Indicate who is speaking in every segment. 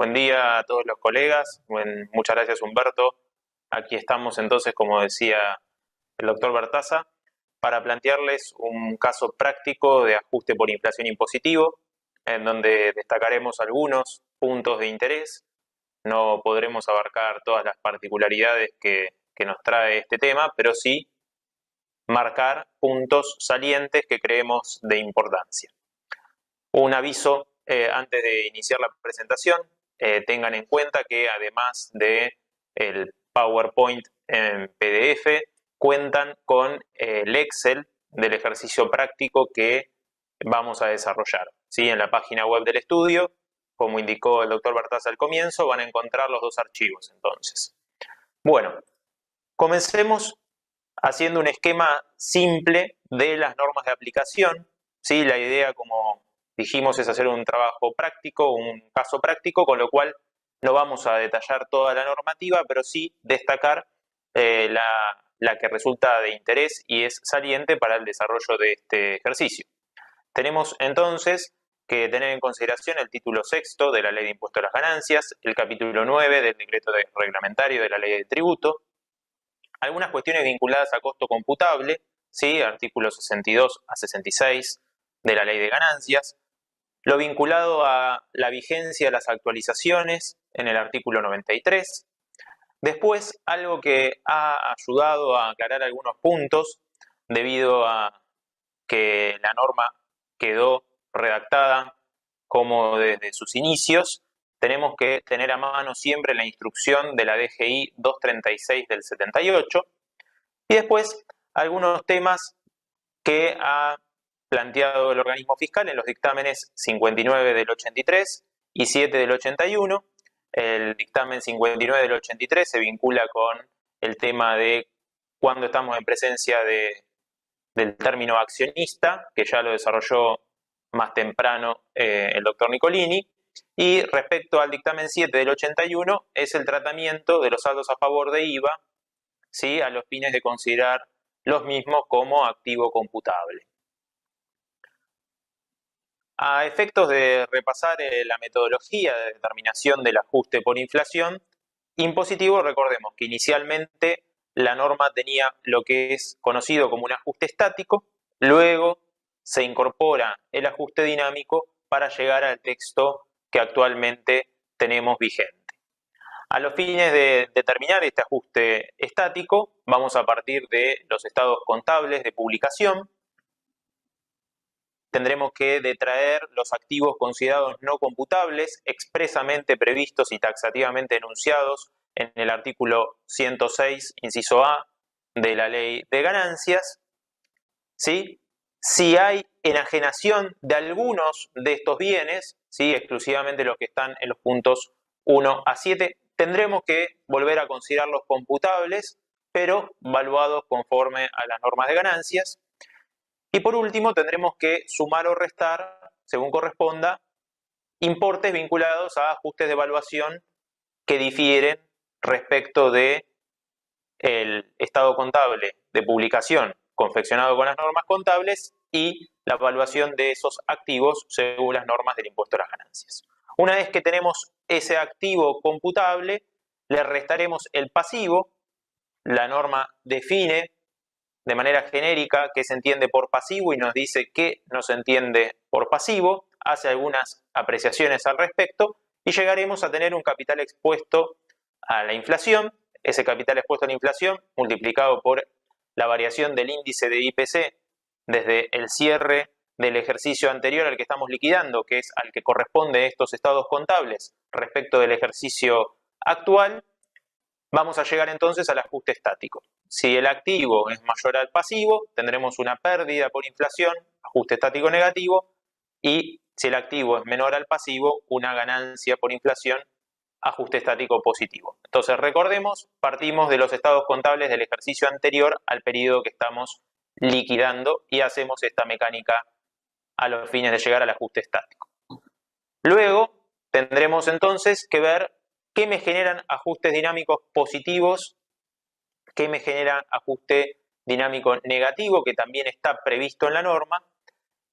Speaker 1: Buen día a todos los colegas. Muchas gracias, Humberto. Aquí estamos entonces, como decía el doctor Bertaza, para plantearles un caso práctico de ajuste por inflación impositivo, en donde destacaremos algunos puntos de interés. No podremos abarcar todas las particularidades que nos trae este tema, pero sí marcar puntos salientes que creemos de importancia. Un aviso antes de iniciar la presentación. Tengan en cuenta que además de el PowerPoint en PDF, cuentan con el Excel del ejercicio práctico que vamos a desarrollar. ¿Sí? En la página web del estudio, como indicó el doctor Bertaza al comienzo, van a encontrar los dos archivos entonces. Bueno, comencemos haciendo un esquema simple de las normas de aplicación. ¿Sí? La idea, como dijimos, es hacer un trabajo práctico, un caso práctico, con lo cual no vamos a detallar toda la normativa, pero sí destacar la que resulta de interés y es saliente para el desarrollo de este ejercicio. Tenemos entonces que tener en consideración el título sexto de la Ley de Impuesto a las Ganancias, el capítulo 9 del decreto reglamentario de la Ley de Tributo, algunas cuestiones vinculadas a costo computable, ¿sí? Artículos 62 a 66 de la Ley de Ganancias, lo vinculado a la vigencia de las actualizaciones en el artículo 93. Después, algo que ha ayudado a aclarar algunos puntos debido a que la norma quedó redactada como desde sus inicios, tenemos que tener a mano siempre la instrucción de la DGI 236 del 78 y después algunos temas que ha planteado el organismo fiscal en los dictámenes 59 del 83 y 7 del 81. El dictamen 59 del 83 se vincula con el tema de cuando estamos en presencia del término accionista, que ya lo desarrolló más temprano el doctor Nicolini, y respecto al dictamen 7 del 81 es el tratamiento de los saldos a favor de IVA, ¿sí? A los fines de considerar los mismos como activo computable. A efectos de repasar la metodología de determinación del ajuste por inflación impositivo, recordemos que inicialmente la norma tenía lo que es conocido como un ajuste estático, luego se incorpora el ajuste dinámico para llegar al texto que actualmente tenemos vigente. A los fines de determinar este ajuste estático, vamos a partir de los estados contables de publicación. Tendremos que detraer los activos considerados no computables, expresamente previstos y taxativamente enunciados en el artículo 106, inciso A, de la Ley de Ganancias. ¿Sí? Si hay enajenación de algunos de estos bienes, ¿sí? Exclusivamente los que están en los puntos 1 a 7, tendremos que volver a considerarlos computables, pero valuados conforme a las normas de ganancias. Y por último, tendremos que sumar o restar, según corresponda, importes vinculados a ajustes de evaluación que difieren respecto del estado contable de publicación confeccionado con las normas contables y la evaluación de esos activos según las normas del impuesto a las ganancias. Una vez que tenemos ese activo computable, le restaremos el pasivo. La norma define de manera genérica qué se entiende por pasivo y nos dice qué no se entiende por pasivo, hace algunas apreciaciones al respecto y llegaremos a tener un capital expuesto a la inflación. Ese capital expuesto a la inflación multiplicado por la variación del índice de IPC desde el cierre del ejercicio anterior al que estamos liquidando, que es al que corresponde estos estados contables respecto del ejercicio actual, vamos a llegar entonces al ajuste estático. Si el activo es mayor al pasivo, tendremos una pérdida por inflación, ajuste estático negativo, y si el activo es menor al pasivo, una ganancia por inflación, ajuste estático positivo. Entonces, recordemos, partimos de los estados contables del ejercicio anterior al periodo que estamos liquidando y hacemos esta mecánica a los fines de llegar al ajuste estático. Luego, tendremos entonces que ver qué me generan ajustes dinámicos positivos, qué me genera ajuste dinámico negativo, que también está previsto en la norma.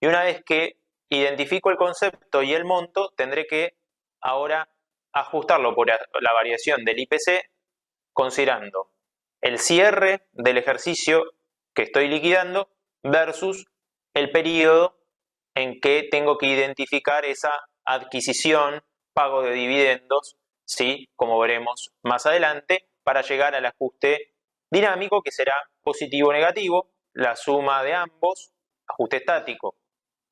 Speaker 1: Y una vez que identifico el concepto y el monto, tendré que ahora ajustarlo por la variación del IPC considerando el cierre del ejercicio que estoy liquidando versus el periodo en que tengo que identificar esa adquisición, pago de dividendos, ¿sí? Como veremos más adelante, para llegar al ajuste dinámico, que será positivo o negativo, la suma de ambos, ajuste estático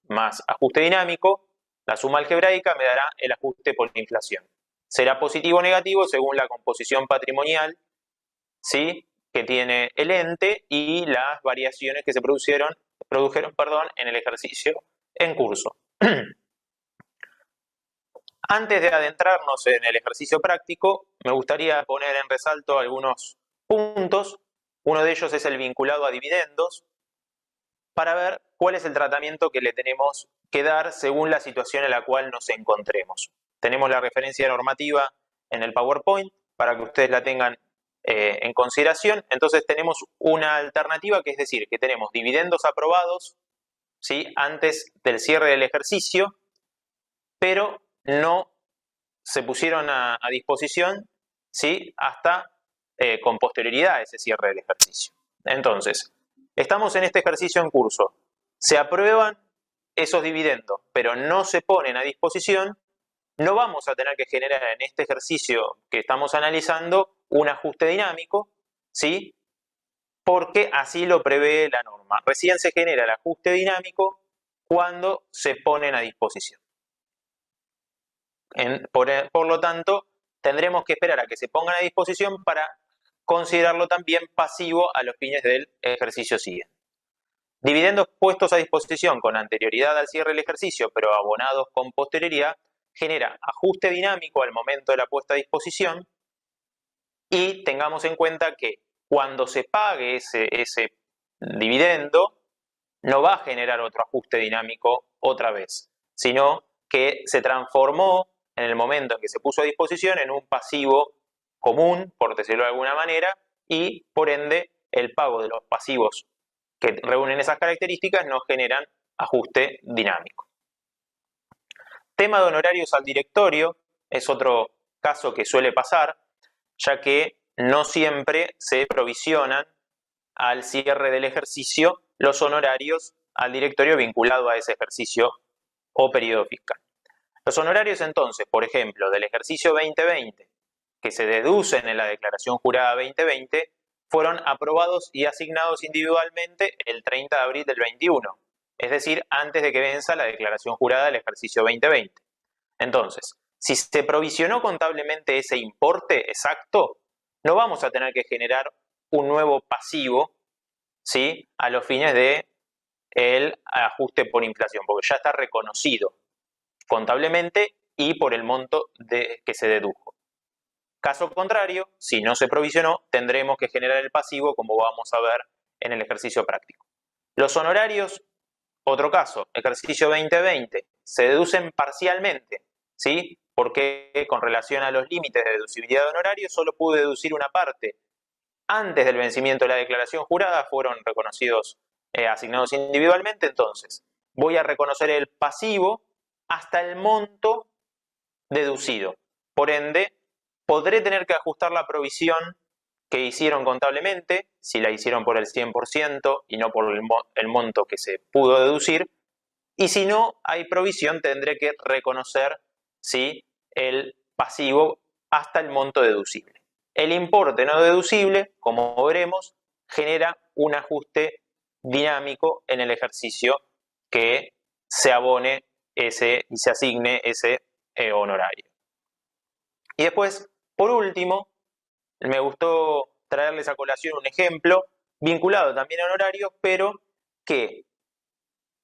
Speaker 1: más ajuste dinámico, la suma algebraica me dará el ajuste por inflación. Será positivo o negativo según la composición patrimonial, ¿sí?, que tiene el ente y las variaciones que se produjeron en el ejercicio en curso. Antes de adentrarnos en el ejercicio práctico, me gustaría poner en resalto algunos puntos. Uno de ellos es el vinculado a dividendos, para ver cuál es el tratamiento que le tenemos que dar según la situación en la cual nos encontremos. Tenemos la referencia normativa en el PowerPoint para que ustedes la tengan en consideración. Entonces tenemos una alternativa, que es decir, que tenemos dividendos aprobados, ¿sí?, antes del cierre del ejercicio, pero no se pusieron a disposición, ¿sí?, hasta con posterioridad a ese cierre del ejercicio. Entonces, estamos en este ejercicio en curso, se aprueban esos dividendos, pero no se ponen a disposición, no vamos a tener que generar en este ejercicio que estamos analizando un ajuste dinámico, ¿sí?, porque así lo prevé la norma. Recién se genera el ajuste dinámico cuando se ponen a disposición. Por lo tanto, tendremos que esperar a que se pongan a disposición para considerarlo también pasivo a los fines del ejercicio siguiente. Dividendos puestos a disposición con anterioridad al cierre del ejercicio, pero abonados con posterioridad, genera ajuste dinámico al momento de la puesta a disposición, y tengamos en cuenta que cuando se pague ese dividendo, no va a generar otro ajuste dinámico otra vez, sino que se transformó en el momento en que se puso a disposición en un pasivo común, por decirlo de alguna manera, y por ende el pago de los pasivos que reúnen esas características no generan ajuste dinámico. Tema de honorarios al directorio es otro caso que suele pasar, ya que no siempre se provisionan al cierre del ejercicio los honorarios al directorio vinculado a ese ejercicio o periodo fiscal. Los honorarios entonces, por ejemplo, del ejercicio 2020, que se deducen en la declaración jurada 2020, fueron aprobados y asignados individualmente el 30 de abril del 21, es decir, antes de que venza la declaración jurada del ejercicio 2020. Entonces, si se provisionó contablemente ese importe exacto, no vamos a tener que generar un nuevo pasivo, ¿sí?, a los fines del ajuste por inflación, porque ya está reconocido contablemente y por el monto que se dedujo. Caso contrario, si no se provisionó, tendremos que generar el pasivo, como vamos a ver en el ejercicio práctico. Los honorarios, otro caso, ejercicio 2020, se deducen parcialmente, ¿sí?, porque con relación a los límites de deducibilidad de honorarios solo pude deducir una parte. Antes del vencimiento de la declaración jurada fueron reconocidos, asignados individualmente, entonces voy a reconocer el pasivo hasta el monto deducido. Por ende, podré tener que ajustar la provisión que hicieron contablemente, si la hicieron por el 100% y no por el monto que se pudo deducir, y si no hay provisión tendré que reconocer, ¿sí?, el pasivo hasta el monto deducible. El importe no deducible, como veremos, genera un ajuste dinámico en el ejercicio que se abone y se asigne ese honorario. Y después, por último, me gustó traerles a colación un ejemplo vinculado también a honorarios, pero que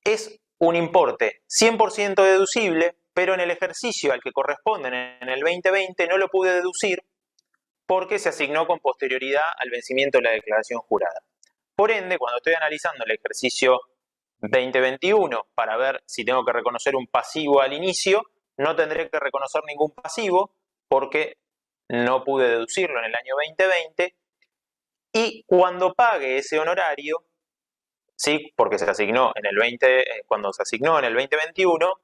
Speaker 1: es un importe 100% deducible, pero en el ejercicio al que corresponden en el 2020 no lo pude deducir porque se asignó con posterioridad al vencimiento de la declaración jurada. Por ende, cuando estoy analizando el ejercicio 2021 para ver si tengo que reconocer un pasivo al inicio, no tendré que reconocer ningún pasivo porque no pude deducirlo en el año 2020, y cuando pague ese honorario, ¿sí?, porque se asignó en el cuando se asignó en el 2021,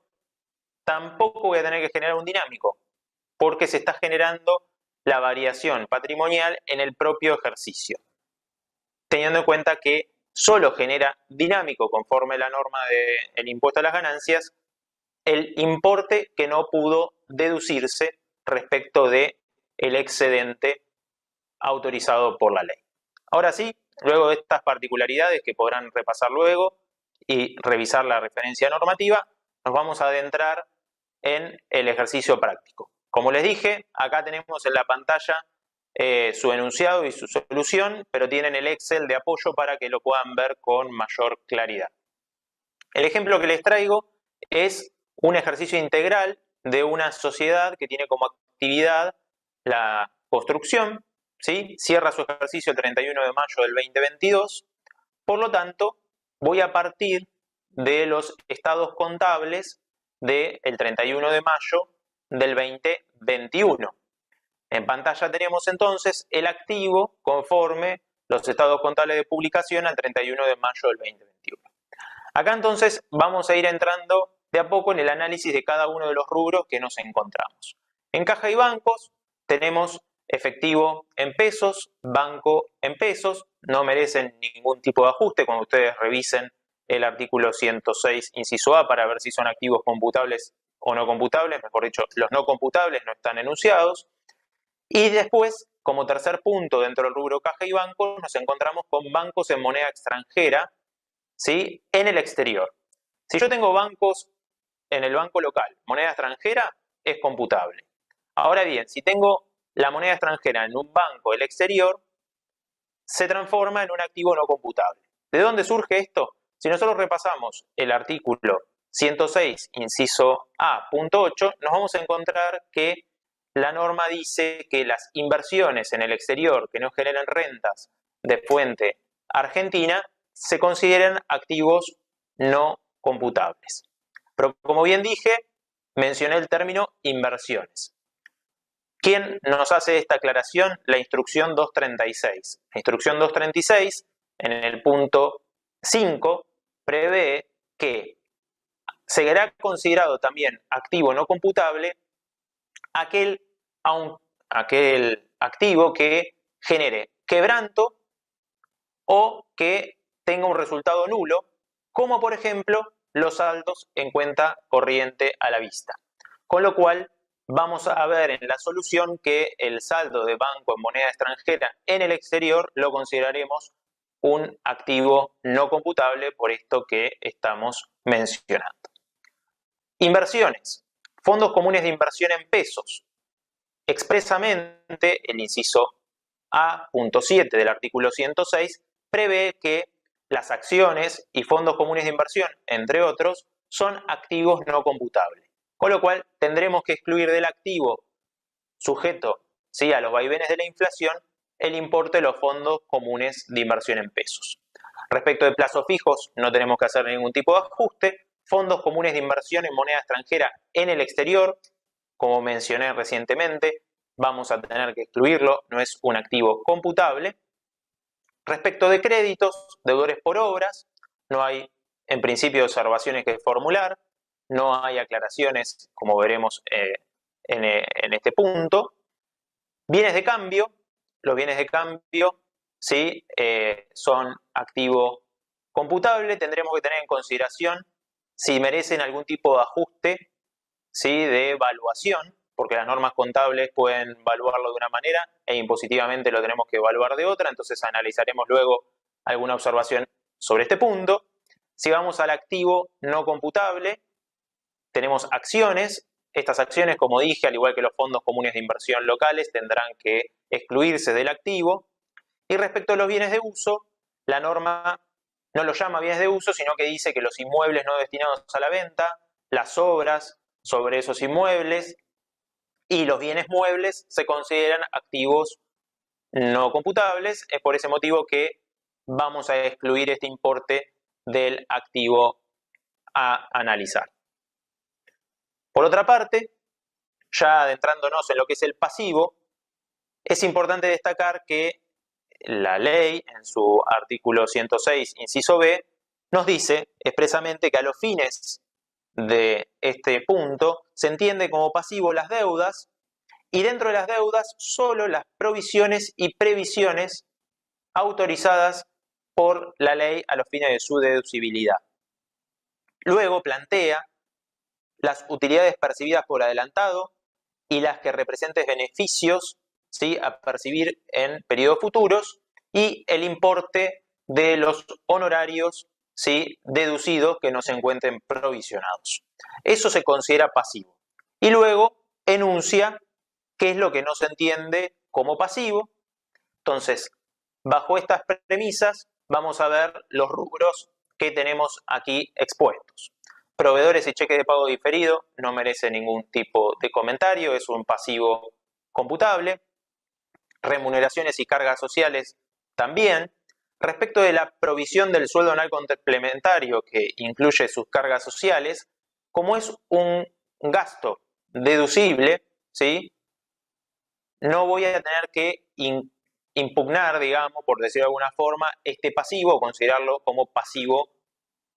Speaker 1: tampoco voy a tener que generar un dinámico, porque se está generando la variación patrimonial en el propio ejercicio, teniendo en cuenta que solo genera dinámico, conforme la norma del impuesto a las ganancias, el importe que no pudo deducirse respecto del excedente autorizado por la ley. Ahora sí, luego de estas particularidades que podrán repasar luego y revisar la referencia normativa, nos vamos a adentrar en el ejercicio práctico. Como les dije, acá tenemos en la pantalla su enunciado y su solución, pero tienen el Excel de apoyo para que lo puedan ver con mayor claridad. El ejemplo que les traigo es un ejercicio integral de una sociedad que tiene como actividad la construcción, ¿sí? Cierra su ejercicio el 31 de mayo del 2022, por lo tanto, voy a partir de los estados contables del 31 de mayo del 2021. En pantalla tenemos entonces el activo conforme los estados contables de publicación al 31 de mayo del 2021. Acá entonces vamos a ir entrando de a poco en el análisis de cada uno de los rubros que nos encontramos. En caja y bancos tenemos efectivo en pesos, banco en pesos, no merecen ningún tipo de ajuste cuando ustedes revisen el artículo 106, inciso A, para ver si son activos computables o no computables, mejor dicho, los no computables no están enunciados. Y después, como tercer punto dentro del rubro caja y bancos, nos encontramos con bancos en moneda extranjera, ¿sí? En el exterior. Si yo tengo bancos en el banco local, moneda extranjera, es computable. Ahora bien, si tengo la moneda extranjera en un banco del exterior, se transforma en un activo no computable. ¿De dónde surge esto? Si nosotros repasamos el artículo 106, inciso A, punto 8, nos vamos a encontrar que la norma dice que las inversiones en el exterior que no generen rentas de fuente argentina se consideran activos no computables. Pero como bien dije, mencioné el término inversiones. ¿Quién nos hace esta aclaración? La instrucción 236. La instrucción 236, en el punto 5, prevé que será considerado también activo no computable aquel activo que genere quebranto o que tenga un resultado nulo, como por ejemplo los saldos en cuenta corriente a la vista. Con lo cual, vamos a ver en la solución que el saldo de banco en moneda extranjera en el exterior lo consideraremos un activo no computable por esto que estamos mencionando. Inversiones. Fondos comunes de inversión en pesos. Expresamente, el inciso A.7 del artículo 106 prevé que las acciones y fondos comunes de inversión, entre otros, son activos no computables. Con lo cual, tendremos que excluir del activo sujeto, ¿sí?, a los vaivenes de la inflación el importe de los fondos comunes de inversión en pesos. Respecto de plazos fijos, no tenemos que hacer ningún tipo de ajuste. Fondos comunes de inversión en moneda extranjera en el exterior, como mencioné recientemente, vamos a tener que excluirlo, no es un activo computable. Respecto de créditos, deudores por obras, no hay en principio observaciones que formular, no hay aclaraciones, como veremos en este punto. Bienes de cambio, los bienes de cambio, ¿sí?, son activo computable, tendremos que tener en consideración si merecen algún tipo de ajuste, ¿sí?, de evaluación, porque las normas contables pueden evaluarlo de una manera e impositivamente lo tenemos que evaluar de otra, entonces analizaremos luego alguna observación sobre este punto. Si vamos al activo no computable, tenemos acciones. Estas acciones, como dije, al igual que los fondos comunes de inversión locales, tendrán que excluirse del activo. Y respecto a los bienes de uso, la norma no los llama bienes de uso, sino que dice que los inmuebles no destinados a la venta, las obras sobre esos inmuebles y los bienes muebles se consideran activos no computables. Es por ese motivo que vamos a excluir este importe del activo a analizar. Por otra parte, ya adentrándonos en lo que es el pasivo, es importante destacar que la ley, en su artículo 106, inciso B, nos dice expresamente que a los fines de este punto se entiende como pasivo las deudas y dentro de las deudas solo las provisiones y previsiones autorizadas por la ley a los fines de su deducibilidad. Luego plantea las utilidades percibidas por adelantado y las que representen beneficios, ¿sí?, a percibir en periodos futuros, y el importe de los honorarios, ¿sí?, deducidos que no se encuentren provisionados. Eso se considera pasivo. Y luego enuncia qué es lo que no se entiende como pasivo. Entonces, bajo estas premisas, vamos a ver los rubros que tenemos aquí expuestos. Proveedores y cheques de pago diferido no merece ningún tipo de comentario, es un pasivo computable. Remuneraciones y cargas sociales también. Respecto de la provisión del sueldo anual complementario, que incluye sus cargas sociales, como es un gasto deducible, ¿sí?, no voy a tener que impugnar, digamos, por decirlo de alguna forma, este pasivo o considerarlo como pasivo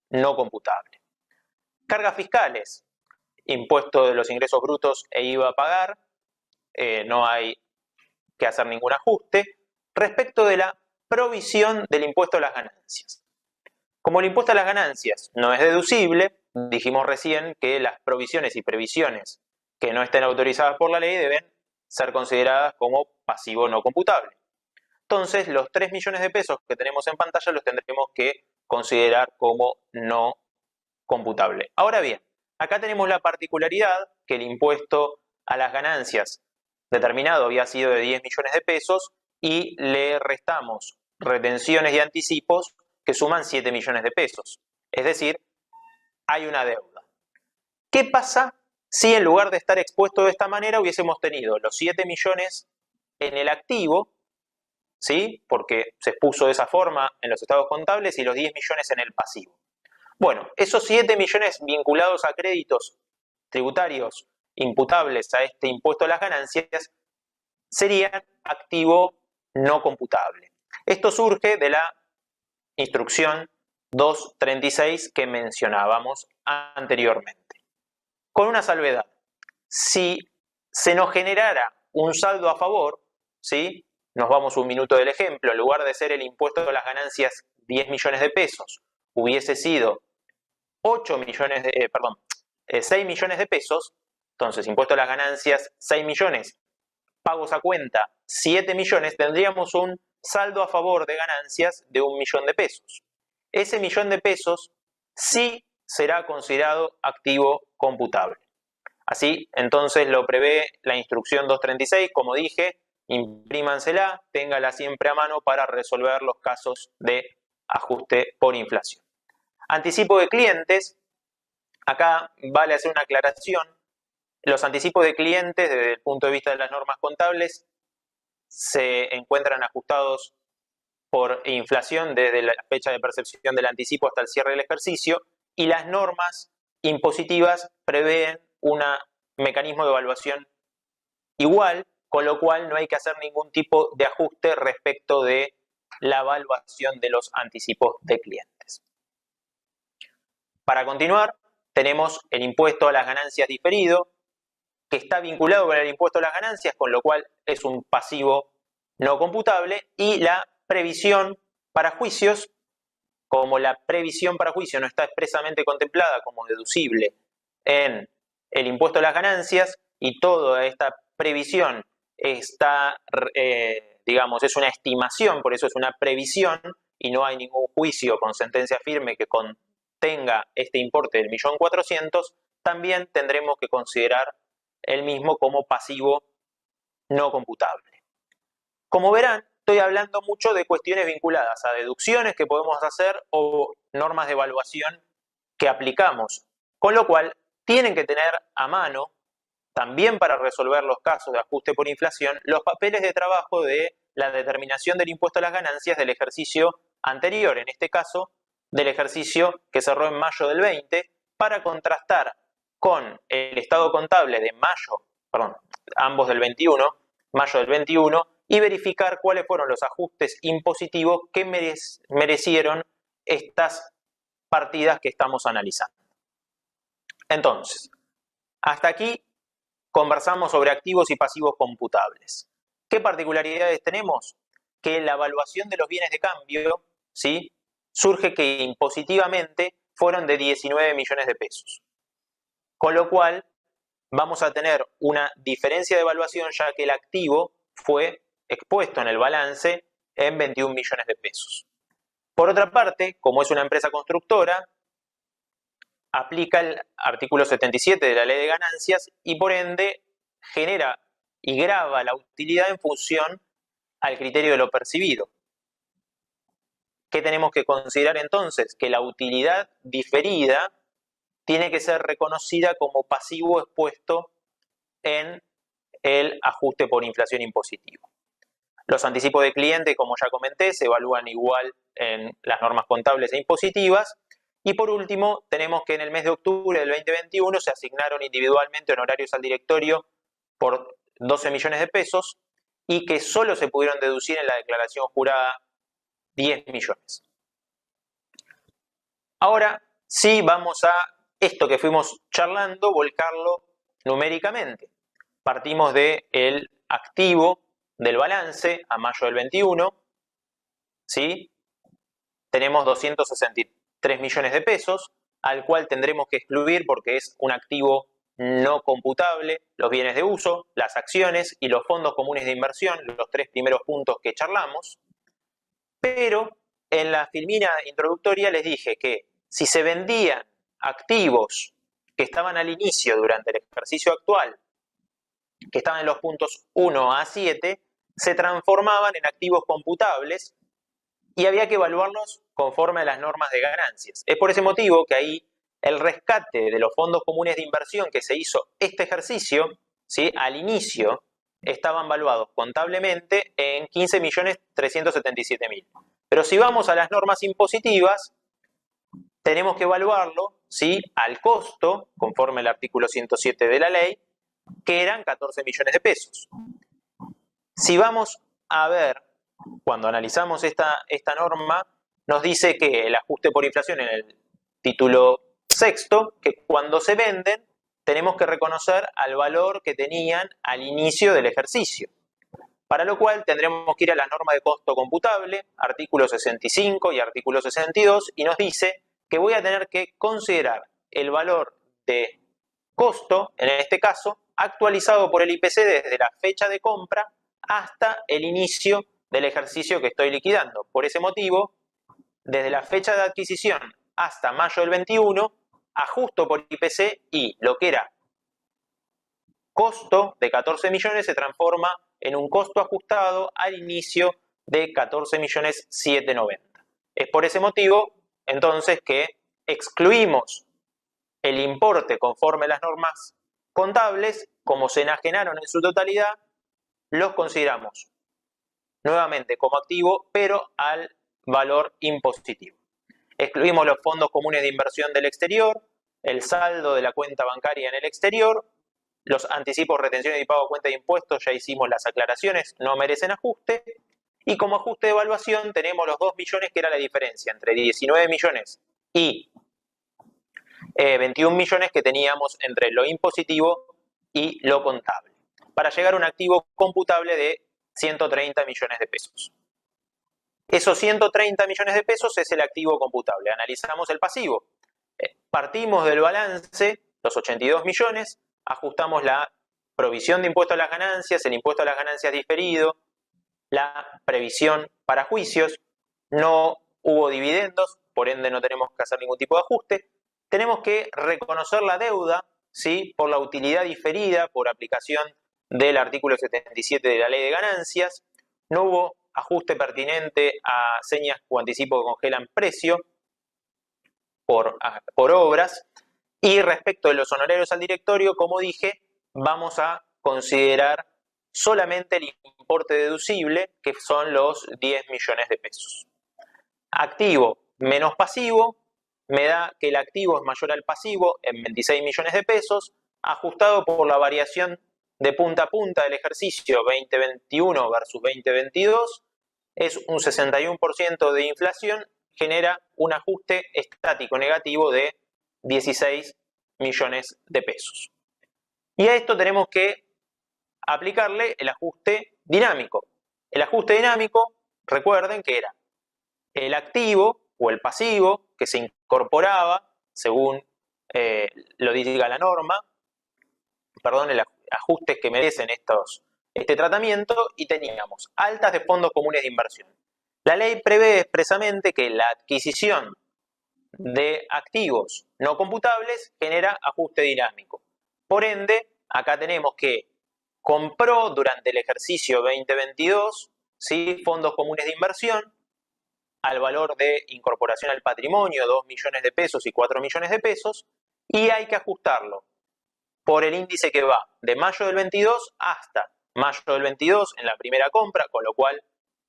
Speaker 1: no computable. Cargas fiscales, impuesto de los ingresos brutos e IVA a pagar, no hay que hacer ningún ajuste. Respecto de la provisión del impuesto a las ganancias. Como el impuesto a las ganancias no es deducible, dijimos recién que las provisiones y previsiones que no estén autorizadas por la ley deben ser consideradas como pasivo no computable. Entonces, los 3 millones de pesos que tenemos en pantalla los tendremos que considerar como no computable. Ahora bien, acá tenemos la particularidad que el impuesto a las ganancias determinado había sido de 10 millones de pesos y le restamos retenciones y anticipos que suman 7 millones de pesos. Es decir, hay una deuda. ¿Qué pasa si en lugar de estar expuesto de esta manera hubiésemos tenido los 7 millones en el activo, ¿sí?, porque se expuso de esa forma en los estados contables, y los 10 millones en el pasivo? Bueno, esos 7 millones vinculados a créditos tributarios imputables a este impuesto a las ganancias serían activo no computable. Esto surge de la instrucción 236 que mencionábamos anteriormente. Con una salvedad: si se nos generara un saldo a favor, ¿sí?, nos vamos un minuto del ejemplo, en lugar de ser el impuesto a las ganancias 10 millones de pesos, hubiese sido 6 millones de pesos, entonces impuesto a las ganancias 6 millones, pagos a cuenta 7 millones, tendríamos un saldo a favor de ganancias de 1 millón de pesos. Ese millón de pesos sí será considerado activo computable. Así, entonces, lo prevé la instrucción 236, como dije, imprímansela, téngala siempre a mano para resolver los casos de ajuste por inflación. Anticipo de clientes, acá vale hacer una aclaración. Los anticipos de clientes, desde el punto de vista de las normas contables, se encuentran ajustados por inflación desde la fecha de percepción del anticipo hasta el cierre del ejercicio, y las normas impositivas prevén un mecanismo de evaluación igual, con lo cual no hay que hacer ningún tipo de ajuste respecto de la evaluación de los anticipos de clientes. Para continuar, tenemos el impuesto a las ganancias diferido, que está vinculado con el impuesto a las ganancias, con lo cual es un pasivo no computable, y la previsión para juicios. Como la previsión para juicio no está expresamente contemplada como deducible en el impuesto a las ganancias, y toda esta previsión está, es una estimación, por eso es una previsión, y no hay ningún juicio con sentencia firme que contenga este importe del 1.400.000, también tendremos que considerar el mismo como pasivo no computable. Como verán, estoy hablando mucho de cuestiones vinculadas a deducciones que podemos hacer o normas de evaluación que aplicamos, con lo cual tienen que tener a mano, también para resolver los casos de ajuste por inflación, los papeles de trabajo de la determinación del impuesto a las ganancias del ejercicio anterior, en este caso del ejercicio que cerró en mayo del 20, para contrastar con el estado contable de ambos del 21, mayo del 21, y verificar cuáles fueron los ajustes impositivos que merecieron estas partidas que estamos analizando. Entonces, hasta aquí conversamos sobre activos y pasivos computables. ¿Qué particularidades tenemos? Que la evaluación de los bienes de cambio, ¿sí?, surge que impositivamente fueron de 19 millones de pesos. Con lo cual, vamos a tener una diferencia de evaluación ya que el activo fue expuesto en el balance en 21 millones de pesos. Por otra parte, como es una empresa constructora, aplica el artículo 77 de la Ley de Ganancias y por ende genera y grava la utilidad en función al criterio de lo percibido. ¿Qué tenemos que considerar entonces? Que la utilidad diferida tiene que ser reconocida como pasivo expuesto en el ajuste por inflación impositivo. Los anticipos de cliente, como ya comenté, se evalúan igual en las normas contables e impositivas. Y por último, tenemos que en el mes de octubre del 2021 se asignaron individualmente honorarios al directorio por 12 millones de pesos y que solo se pudieron deducir en la declaración jurada 10 millones. Ahora sí vamos a esto que fuimos charlando, volcarlo numéricamente. Partimos del activo del balance a mayo del 21, ¿sí? Tenemos 263 millones de pesos, al cual tendremos que excluir porque es un activo no computable, los bienes de uso, las acciones y los fondos comunes de inversión, los tres primeros puntos que charlamos. Pero en la filmina introductoria les dije que si se vendían activos que estaban al inicio durante el ejercicio actual, que estaban en los puntos 1 a 7, se transformaban en activos computables y había que evaluarlos conforme a las normas de ganancias. Es por ese motivo que ahí el rescate de los fondos comunes de inversión que se hizo este ejercicio, ¿sí?, al inicio estaban valuados contablemente en 15.377.000. Pero si vamos a las normas impositivas, tenemos que evaluarlo, ¿sí?, al costo, conforme al artículo 107 de la ley, que eran 14 millones de pesos. Si vamos a ver, cuando analizamos esta norma, nos dice que el ajuste por inflación en el título sexto, que cuando se venden, tenemos que reconocer al valor que tenían al inicio del ejercicio. Para lo cual tendremos que ir a la norma de costo computable, artículo 65 y artículo 62, y nos dice que voy a tener que considerar el valor de costo, en este caso, actualizado por el IPC desde la fecha de compra hasta el inicio del ejercicio que estoy liquidando. Por ese motivo, desde la fecha de adquisición hasta mayo del 21, ajusto por IPC y lo que era costo de 14 millones se transforma en un costo ajustado al inicio de 14.790.000. Es por ese motivo, entonces, que excluimos el importe conforme a las normas contables, como se enajenaron en su totalidad, los consideramos nuevamente como activo, pero al valor impositivo. Excluimos los fondos comunes de inversión del exterior, el saldo de la cuenta bancaria en el exterior, los anticipos, retenciones y pago a cuenta de impuestos, ya hicimos las aclaraciones, no merecen ajuste. Y como ajuste de evaluación tenemos los 2 millones, que era la diferencia entre 19 millones y 21 millones que teníamos entre lo impositivo y lo contable, para llegar a un activo computable de 130 millones de pesos. Esos 130 millones de pesos es el activo computable. Analizamos el pasivo. Partimos del balance, los 82 millones, ajustamos la provisión de impuesto a las ganancias, el impuesto a las ganancias diferido, la previsión para juicios, no hubo dividendos, por ende no tenemos que hacer ningún tipo de ajuste. Tenemos que reconocer la deuda, ¿sí?, por la utilidad diferida, por aplicación del artículo 77 de la Ley de Ganancias. No hubo ajuste pertinente a señas o anticipo que congelan precio por obras. Y respecto de los honorarios al directorio, como dije, vamos a considerar solamente el importe deducible, que son los 10 millones de pesos. Activo menos pasivo me da que el activo es mayor al pasivo en 26 millones de pesos, ajustado por la variación de punta a punta del ejercicio 2021 versus 2022, es un 61% de inflación, genera un ajuste estático negativo de 16 millones de pesos. Y a esto tenemos que aplicarle el ajuste dinámico. El ajuste dinámico, recuerden que era el activo o el pasivo que se incorporaba según lo diga la norma, perdón, el ajustes que merecen este tratamiento, y teníamos altas de fondos comunes de inversión. La ley prevé expresamente que la adquisición de activos no computables genera ajuste dinámico. Por ende, acá tenemos que compró durante el ejercicio 2022, ¿sí?, fondos comunes de inversión al valor de incorporación al patrimonio, 2 millones de pesos y 4 millones de pesos, y hay que ajustarlo por el índice que va de mayo del 22 hasta mayo del 22 en la primera compra, con lo cual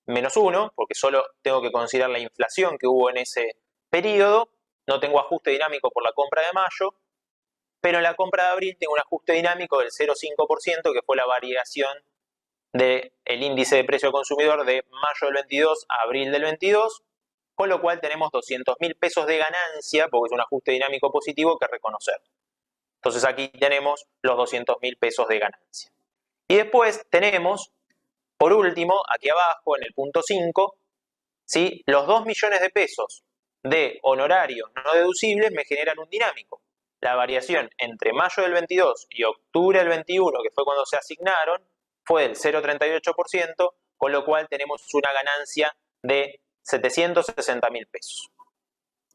Speaker 1: -1, porque solo tengo que considerar la inflación que hubo en ese periodo, no tengo ajuste dinámico por la compra de mayo, pero en la compra de abril tengo un ajuste dinámico del 0,5%, que fue la variación del índice de precio consumidor de mayo del 22 a abril del 22, con lo cual tenemos 200.000 pesos de ganancia, porque es un ajuste dinámico positivo, que reconocer. Entonces aquí tenemos los 200.000 pesos de ganancia. Y después tenemos, por último, aquí abajo en el punto 5, ¿sí?, los 2 millones de pesos de honorarios no deducibles me generan un dinámico. La variación entre mayo del 22 y octubre del 21, que fue cuando se asignaron, fue del 0,38%, con lo cual tenemos una ganancia de 760.000 pesos.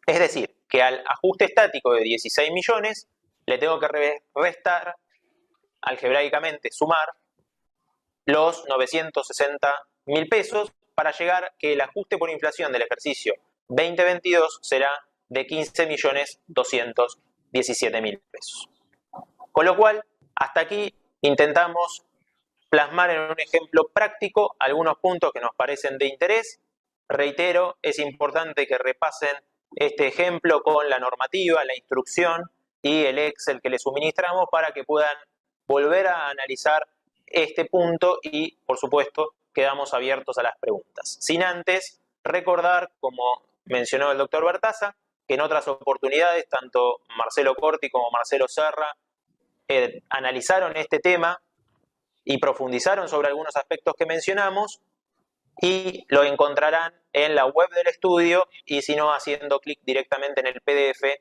Speaker 1: Es decir, que al ajuste estático de 16 millones le tengo que restar, algebraicamente sumar, los 960.000 pesos para llegar que el ajuste por inflación del ejercicio 2022 será de 15.217.000 pesos. Con lo cual, hasta aquí intentamos plasmar en un ejemplo práctico algunos puntos que nos parecen de interés. Reitero, es importante que repasen este ejemplo con la normativa, la instrucción y el Excel que les suministramos para que puedan volver a analizar este punto y, por supuesto, quedamos abiertos a las preguntas. Sin antes recordar, como mencionó el doctor Bertaza, que en otras oportunidades tanto Marcelo Corti como Marcelo Serra analizaron este tema y profundizaron sobre algunos aspectos que mencionamos, y lo encontrarán en la web del estudio, y si no, haciendo clic directamente en el PDF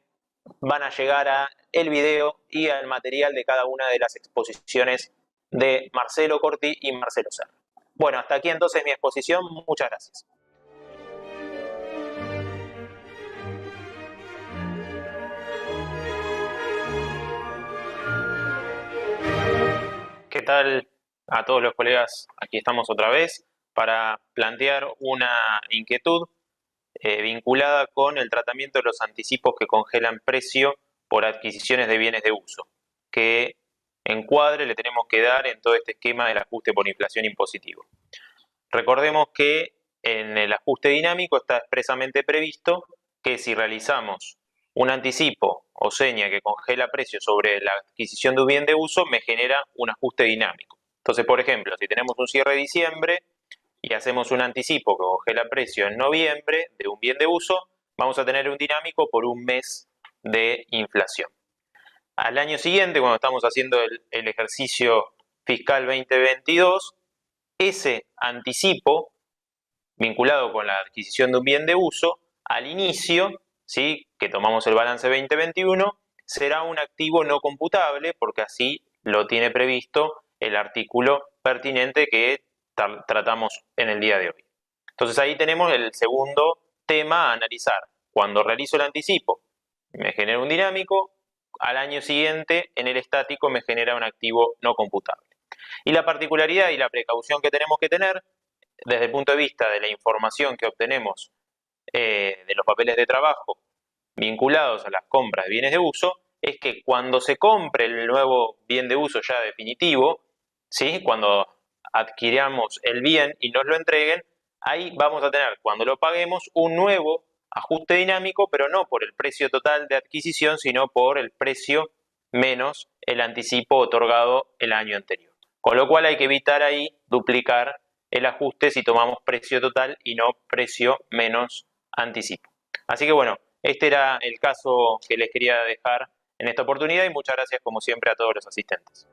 Speaker 1: van a llegar a el video y al material de cada una de las exposiciones de Marcelo Corti y Marcelo Serra. Bueno, hasta aquí entonces mi exposición. Muchas gracias. ¿Qué tal a todos los colegas? Aquí estamos otra vez para plantear una inquietud vinculada con el tratamiento de los anticipos que congelan precio por adquisiciones de bienes de uso. ¿Qué encuadre le tenemos que dar en todo este esquema del ajuste por inflación impositivo? Recordemos que en el ajuste dinámico está expresamente previsto que si realizamos un anticipo o seña que congela precio sobre la adquisición de un bien de uso, me genera un ajuste dinámico. Entonces, por ejemplo, si tenemos un cierre de diciembre y hacemos un anticipo que congela precio en noviembre de un bien de uso, vamos a tener un dinámico por un mes de inflación. Al año siguiente, cuando estamos haciendo el ejercicio fiscal 2022, ese anticipo vinculado con la adquisición de un bien de uso, al inicio, ¿sí?, que tomamos el balance 2021, será un activo no computable, porque así lo tiene previsto el artículo pertinente que tratamos en el día de hoy. Entonces ahí tenemos el segundo tema a analizar. Cuando realizo el anticipo, me genera un dinámico, al año siguiente en el estático me genera un activo no computable. Y la particularidad y la precaución que tenemos que tener desde el punto de vista de la información que obtenemos de los papeles de trabajo vinculados a las compras de bienes de uso, es que cuando se compre el nuevo bien de uso ya definitivo, ¿sí?, cuando adquiramos el bien y nos lo entreguen, ahí vamos a tener, cuando lo paguemos, un nuevo ajuste dinámico, pero no por el precio total de adquisición, sino por el precio menos el anticipo otorgado el año anterior. Con lo cual hay que evitar ahí duplicar el ajuste si tomamos precio total y no precio menos anticipo. Así que bueno, este era el caso que les quería dejar en esta oportunidad, y muchas gracias como siempre a todos los asistentes.